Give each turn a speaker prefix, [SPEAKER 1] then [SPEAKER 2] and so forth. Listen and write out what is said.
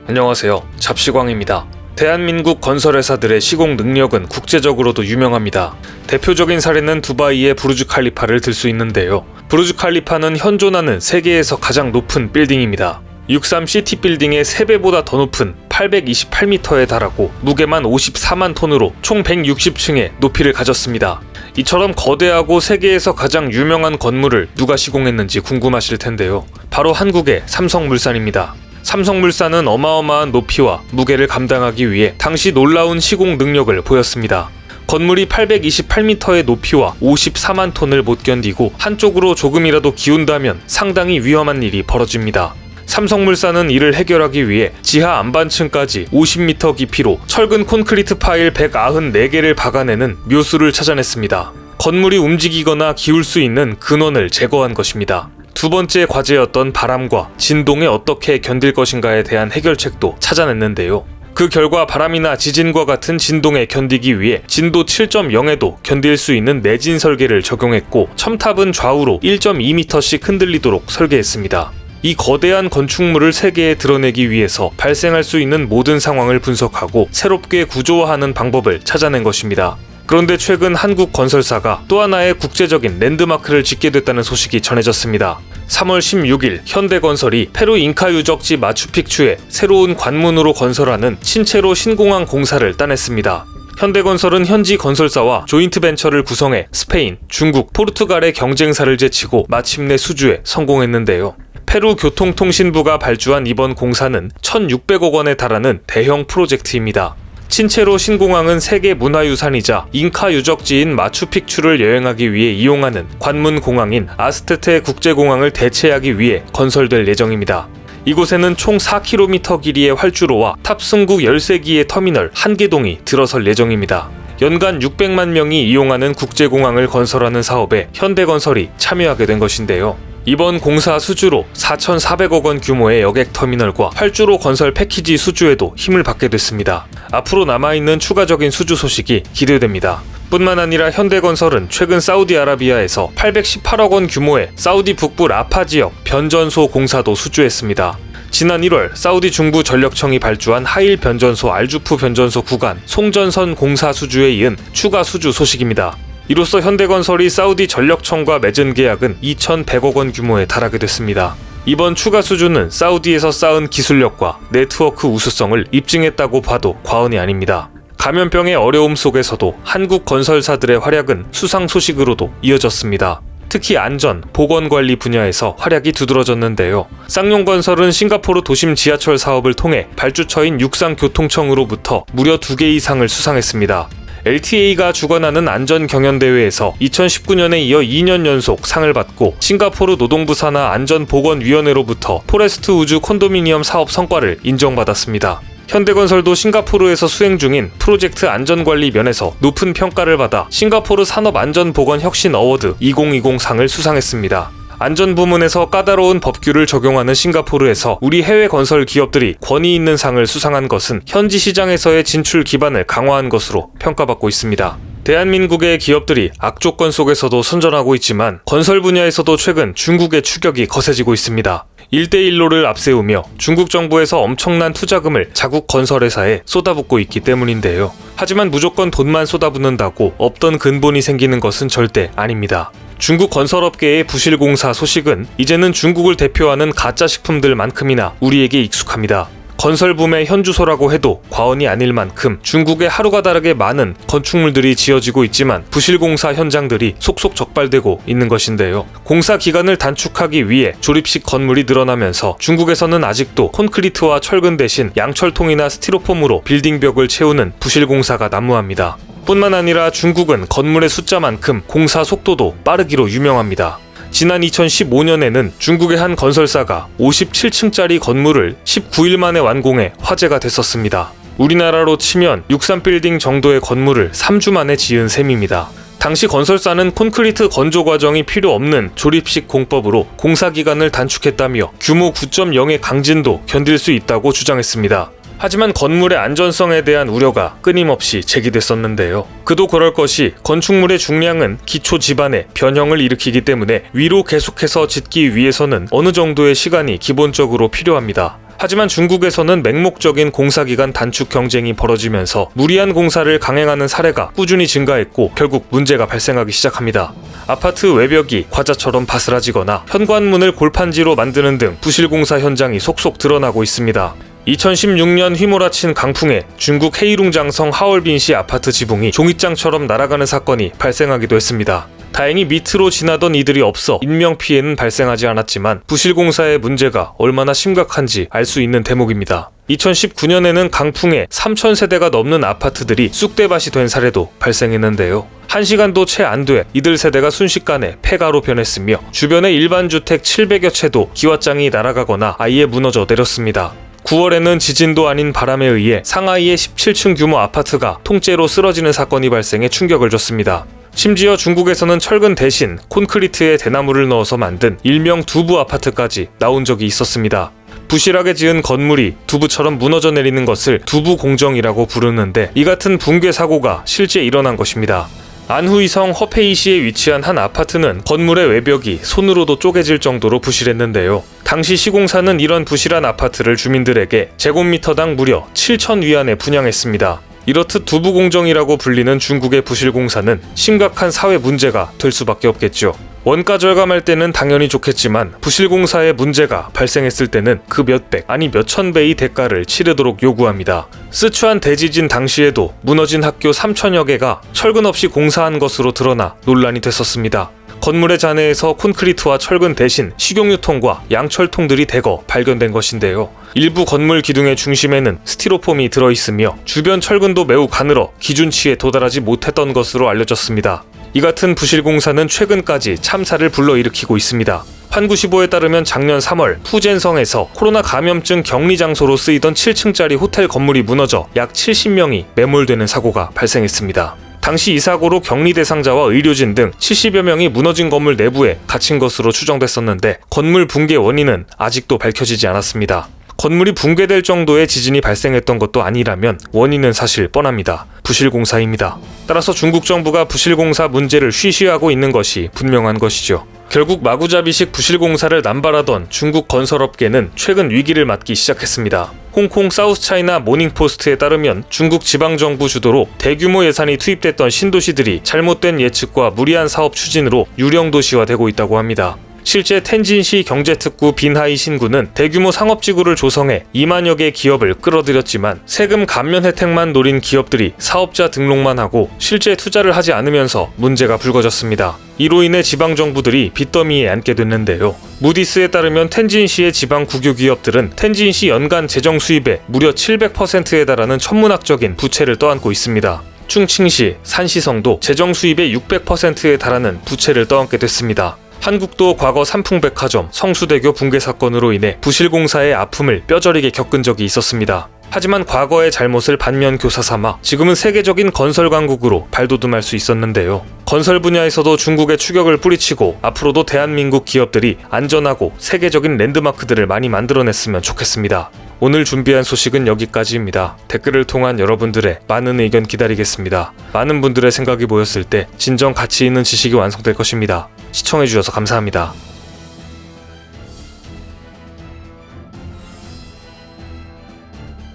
[SPEAKER 1] 안녕하세요. 잡시광입니다. 대한민국 건설회사들의 시공 능력은 국제적으로도 유명합니다. 대표적인 사례는 두바이의 부르주 칼리파를 들 수 있는데요. 부르주 칼리파는 현존하는 세계에서 가장 높은 빌딩입니다. 63 시티 빌딩의 3배보다 더 높은 828m에 달하고 무게만 54만 톤으로 총 160층의 높이를 가졌습니다. 이처럼 거대하고 세계에서 가장 유명한 건물을 누가 시공했는지 궁금하실 텐데요. 바로 한국의 삼성물산입니다. 삼성물산은 어마어마한 높이와 무게를 감당하기 위해 당시 놀라운 시공 능력을 보였습니다. 건물이 828m의 높이와 54만 톤을 못 견디고 한쪽으로 조금이라도 기운다면 상당히 위험한 일이 벌어집니다. 삼성물산은 이를 해결하기 위해 지하 안반층까지 50m 깊이로 철근 콘크리트 파일 194개를 박아내는 묘수를 찾아냈습니다. 건물이 움직이거나 기울 수 있는 근원을 제거한 것입니다. 두 번째 과제였던 바람과 진동에 어떻게 견딜 것인가에 대한 해결책도 찾아냈는데요. 그 결과 바람이나 지진과 같은 진동에 견디기 위해 진도 7.0에도 견딜 수 있는 내진 설계를 적용했고 첨탑은 좌우로 1.2m씩 흔들리도록 설계했습니다. 이 거대한 건축물을 세계에 드러내기 위해서 발생할 수 있는 모든 상황을 분석하고 새롭게 구조화하는 방법을 찾아낸 것입니다. 그런데 최근 한국 건설사가 또 하나의 국제적인 랜드마크를 짓게 됐다는 소식이 전해졌습니다. 3월 16일 현대건설이 페루 잉카 유적지 마추픽추에 새로운 관문으로 건설하는 친체로 신공항 공사를 따냈습니다. 현대건설은 현지 건설사와 조인트 벤처를 구성해 스페인, 중국, 포르투갈의 경쟁사를 제치고 마침내 수주에 성공했는데요. 페루 교통통신부가 발주한 이번 공사는 1,600억 원에 달하는 대형 프로젝트입니다. 친체로 신공항은 세계 문화유산이자 잉카 유적지인 마추픽추를 여행하기 위해 이용하는 관문 공항인 아스테테 국제공항을 대체하기 위해 건설될 예정입니다. 이곳에는 총 4km 길이의 활주로와 탑승구 13기의 터미널 1개동이 들어설 예정입니다. 연간 600만 명이 이용하는 국제공항을 건설하는 사업에 현대건설이 참여하게 된 것인데요. 이번 공사 수주로 4,400억 원 규모의 여객터미널과 활주로 건설 패키지 수주에도 힘을 받게 됐습니다. 앞으로 남아있는 추가적인 수주 소식이 기대됩니다. 뿐만 아니라 현대건설은 최근 사우디아라비아에서 818억 원 규모의 사우디 북부 라파 지역 변전소 공사도 수주했습니다. 지난 1월 사우디 중부 전력청이 발주한 하일 변전소 알주프 변전소 구간 송전선 공사 수주에 이은 추가 수주 소식입니다. 이로써 현대건설이 사우디 전력청과 맺은 계약은 2,100억 원 규모에 달하게 됐습니다. 이번 추가 수주는 사우디에서 쌓은 기술력과 네트워크 우수성을 입증했다고 봐도 과언이 아닙니다. 감염병의 어려움 속에서도 한국 건설사들의 활약은 수상 소식으로도 이어졌습니다. 특히 안전, 보건관리 분야에서 활약이 두드러졌는데요. 쌍용건설은 싱가포르 도심 지하철 사업을 통해 발주처인 육상교통청으로부터 무려 2개 이상을 수상했습니다. LTA가 주관하는 안전경연대회에서 2019년에 이어 2년 연속 상을 받고 싱가포르 노동부 산하 안전보건위원회로부터 포레스트 우주 콘도미니엄 사업 성과를 인정받았습니다. 현대건설도 싱가포르에서 수행 중인 프로젝트 안전관리 면에서 높은 평가를 받아 싱가포르 산업안전보건혁신 어워드 2020 상을 수상했습니다. 안전 부문에서 까다로운 법규를 적용하는 싱가포르에서 우리 해외 건설 기업들이 권위 있는 상을 수상한 것은 현지 시장에서의 진출 기반을 강화한 것으로 평가받고 있습니다. 대한민국의 기업들이 악조건 속에서도 선전하고 있지만 건설 분야에서도 최근 중국의 추격이 거세지고 있습니다. 1대1로를 앞세우며 중국 정부에서 엄청난 투자금을 자국 건설회사에 쏟아붓고 있기 때문인데요. 하지만 무조건 돈만 쏟아붓는다고 없던 근본이 생기는 것은 절대 아닙니다. 중국 건설업계의 부실공사 소식은 이제는 중국을 대표하는 가짜 식품들만큼이나 우리에게 익숙합니다. 건설붐의 현주소라고 해도 과언이 아닐 만큼 중국에 하루가 다르게 많은 건축물들이 지어지고 있지만 부실공사 현장들이 속속 적발되고 있는 것인데요. 공사 기간을 단축하기 위해 조립식 건물이 늘어나면서 중국에서는 아직도 콘크리트와 철근 대신 양철통이나 스티로폼으로 빌딩벽을 채우는 부실공사가 난무합니다. 뿐만 아니라 중국은 건물의 숫자만큼 공사 속도도 빠르기로 유명합니다. 지난 2015년에는 중국의 한 건설사가 57층짜리 건물을 19일 만에 완공해 화제가 됐었습니다. 우리나라로 치면 63빌딩 정도의 건물을 3주 만에 지은 셈입니다. 당시 건설사는 콘크리트 건조 과정이 필요 없는 조립식 공법으로 공사 기간을 단축했다며 규모 9.0의 강진도 견딜 수 있다고 주장했습니다. 하지만 건물의 안전성에 대한 우려가 끊임없이 제기됐었는데요. 그도 그럴 것이 건축물의 중량은 기초 지반에 변형을 일으키기 때문에 위로 계속해서 짓기 위해서는 어느 정도의 시간이 기본적으로 필요합니다. 하지만 중국에서는 맹목적인 공사기간 단축 경쟁이 벌어지면서 무리한 공사를 강행하는 사례가 꾸준히 증가했고 결국 문제가 발생하기 시작합니다. 아파트 외벽이 과자처럼 바스라지거나 현관문을 골판지로 만드는 등 부실공사 현장이 속속 드러나고 있습니다. 2016년 휘몰아친 강풍에 중국 헤이룽장성 하얼빈시 아파트 지붕이 종잇장처럼 날아가는 사건이 발생하기도 했습니다. 다행히 밑으로 지나던 이들이 없어 인명피해는 발생하지 않았지만 부실공사의 문제가 얼마나 심각한지 알 수 있는 대목입니다. 2019년에는 강풍에 3,000세대가 넘는 아파트들이 쑥대밭이 된 사례도 발생했는데요. 1시간도 채 안 돼 이들 세대가 순식간에 폐가로 변했으며 주변의 일반 주택 700여 채도 기와장이 날아가거나 아예 무너져 내렸습니다. 9월에는 지진도 아닌 바람에 의해 상하이의 17층 규모 아파트가 통째로 쓰러지는 사건이 발생해 충격을 줬습니다. 심지어 중국에서는 철근 대신 콘크리트에 대나무를 넣어서 만든 일명 두부 아파트까지 나온 적이 있었습니다. 부실하게 지은 건물이 두부처럼 무너져 내리는 것을 두부 공정이라고 부르는데 이 같은 붕괴 사고가 실제 일어난 것입니다. 안후이성 허페이시에 위치한 한 아파트는 건물의 외벽이 손으로도 쪼개질 정도로 부실했는데요. 당시 시공사는 이런 부실한 아파트를 주민들에게 제곱미터당 무려 7,000위안에 분양했습니다. 이렇듯 두부공정이라고 불리는 중국의 부실공사는 심각한 사회 문제가 될 수밖에 없겠죠. 원가 절감할 때는 당연히 좋겠지만 부실공사의 문제가 발생했을 때는 그 몇백 아니 몇천 배의 대가를 치르도록 요구합니다. 스촨 대지진 당시에도 무너진 학교 3,000여 개가 철근 없이 공사한 것으로 드러나 논란이 됐었습니다. 건물의 잔해에서 콘크리트와 철근 대신 식용유통과 양철통들이 대거 발견된 것인데요. 일부 건물 기둥의 중심에는 스티로폼이 들어있으며 주변 철근도 매우 가늘어 기준치에 도달하지 못했던 것으로 알려졌습니다. 이 같은 부실공사는 최근까지 참사를 불러일으키고 있습니다. 환구시보에 따르면 작년 3월 푸젠성에서 코로나 감염증 격리 장소로 쓰이던 7층짜리 호텔 건물이 무너져 약 70명이 매몰되는 사고가 발생했습니다. 당시 이 사고로 격리 대상자와 의료진 등 70여 명이 무너진 건물 내부에 갇힌 것으로 추정됐었는데 건물 붕괴 원인은 아직도 밝혀지지 않았습니다. 건물이 붕괴될 정도의 지진이 발생했던 것도 아니라면 원인은 사실 뻔합니다. 부실공사입니다. 따라서 중국 정부가 부실공사 문제를 쉬쉬하고 있는 것이 분명한 것이죠. 결국 마구잡이식 부실공사를 남발하던 중국 건설업계는 최근 위기를 맞기 시작했습니다. 홍콩 사우스차이나 모닝포스트에 따르면 중국 지방정부 주도로 대규모 예산이 투입됐던 신도시들이 잘못된 예측과 무리한 사업 추진으로 유령도시화되고 있다고 합니다. 실제 텐진시 경제특구 빈하이 신구는 대규모 상업지구를 조성해 2만여 개의 기업을 끌어들였지만 세금 감면 혜택만 노린 기업들이 사업자 등록만 하고 실제 투자를 하지 않으면서 문제가 불거졌습니다. 이로 인해 지방정부들이 빚더미에 앉게 됐는데요. 무디스에 따르면 텐진시의 지방 국유 기업들은 텐진시 연간 재정 수입의 무려 700%에 달하는 천문학적인 부채를 떠안고 있습니다. 충칭시, 산시성도 재정 수입의 600%에 달하는 부채를 떠안게 됐습니다. 한국도 과거 삼풍백화점, 성수대교 붕괴 사건으로 인해 부실공사의 아픔을 뼈저리게 겪은 적이 있었습니다. 하지만 과거의 잘못을 반면교사 삼아 지금은 세계적인 건설 강국으로 발돋움할 수 있었는데요. 건설 분야에서도 중국의 추격을 뿌리치고 앞으로도 대한민국 기업들이 안전하고 세계적인 랜드마크들을 많이 만들어냈으면 좋겠습니다. 오늘 준비한 소식은 여기까지입니다. 댓글을 통한 여러분들의 많은 의견 기다리겠습니다. 많은 분들의 생각이 모였을 때 진정 가치 있는 지식이 완성될 것입니다. 시청해주셔서 감사합니다.